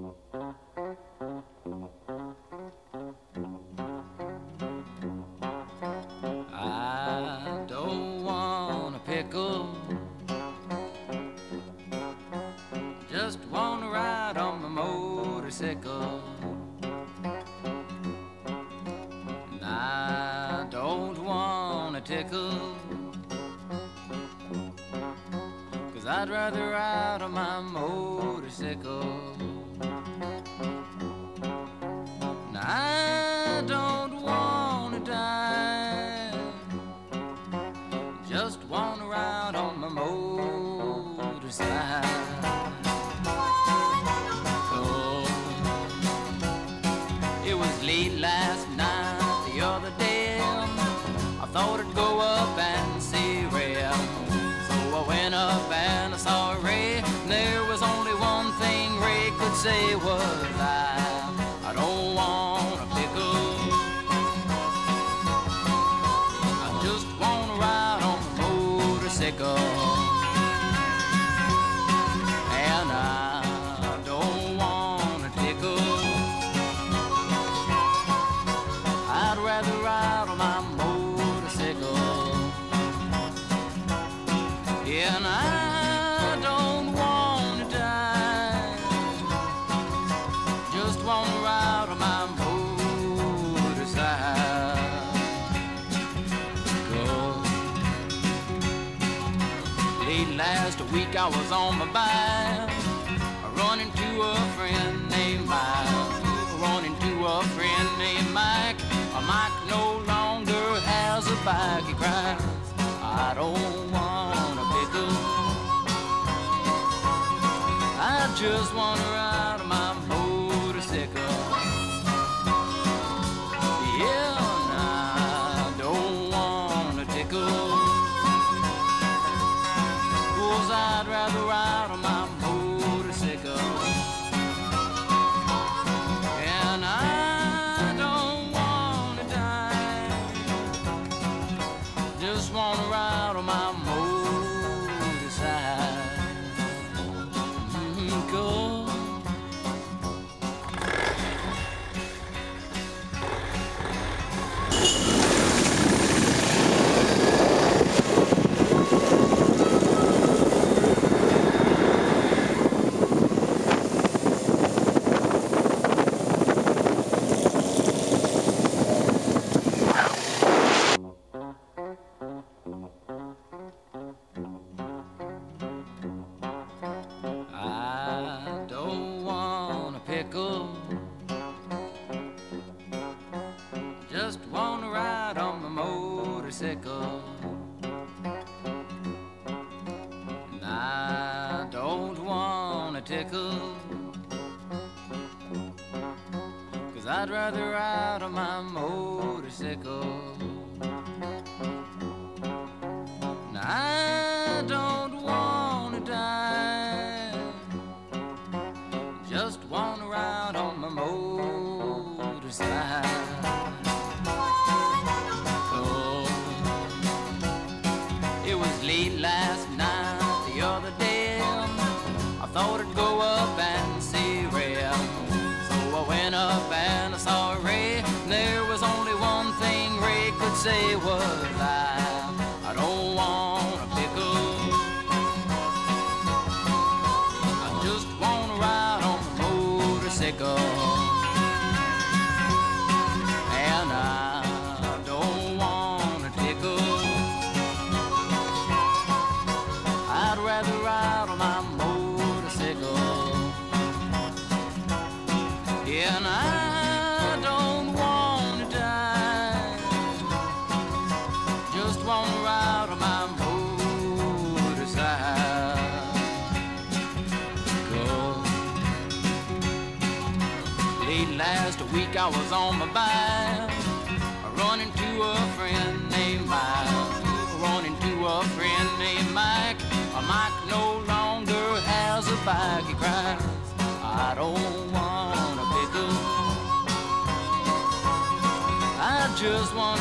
I don't want a pickle, just want to ride on my motorcycle. And I don't want a tickle, 'cause I'd rather ride on my motorcycle. And I don't want to die, just want to ride on my motorcycle. It was late last night, the other day, I thought I'd go up and see Ray. So I went up and I saw Ray, and there was only one thing Ray could say was, I don't want a pickle, I just want to ride on the motorcycle. And I don't want a tickle, I'd rather ride on my motorcycle. Yeah, and I don't want to die, just want to ride on my motorcycle. Late last week I was on my bike, running to a friend named Mike, running to a friend named Mike. Mike no longer has a bike, he cries, I don't want a pickle, I just want to ride on my motorcycle. Yeah, and I don't want a tickle, 'cause I'd rather ride on my motorcycle. And I don't want to die, just want to ride on my motorcycle. I don't want a pickle, just want to ride on my motorcycle. And I don't want a tickle, 'cause I'd rather ride on my motorcycle. And I don't want to die, just want to ride on my motorcycle. It was late last night, the other day, I thought I'd go up and see Ray. So I went up and I saw Ray, and there was only one thing Ray could say was, I don't want a pickle, I just want to ride on the motorcycle. And I don't want a tickle, I'd rather ride on my motorcycle. Yeah, and I don't want to die, just want to ride on my motorcycle. Late last week I was on my bike, running to a friend named Mike, running to a friend named Mike. Mike no longer has a bike, he cries, I don't want a pickle, I just want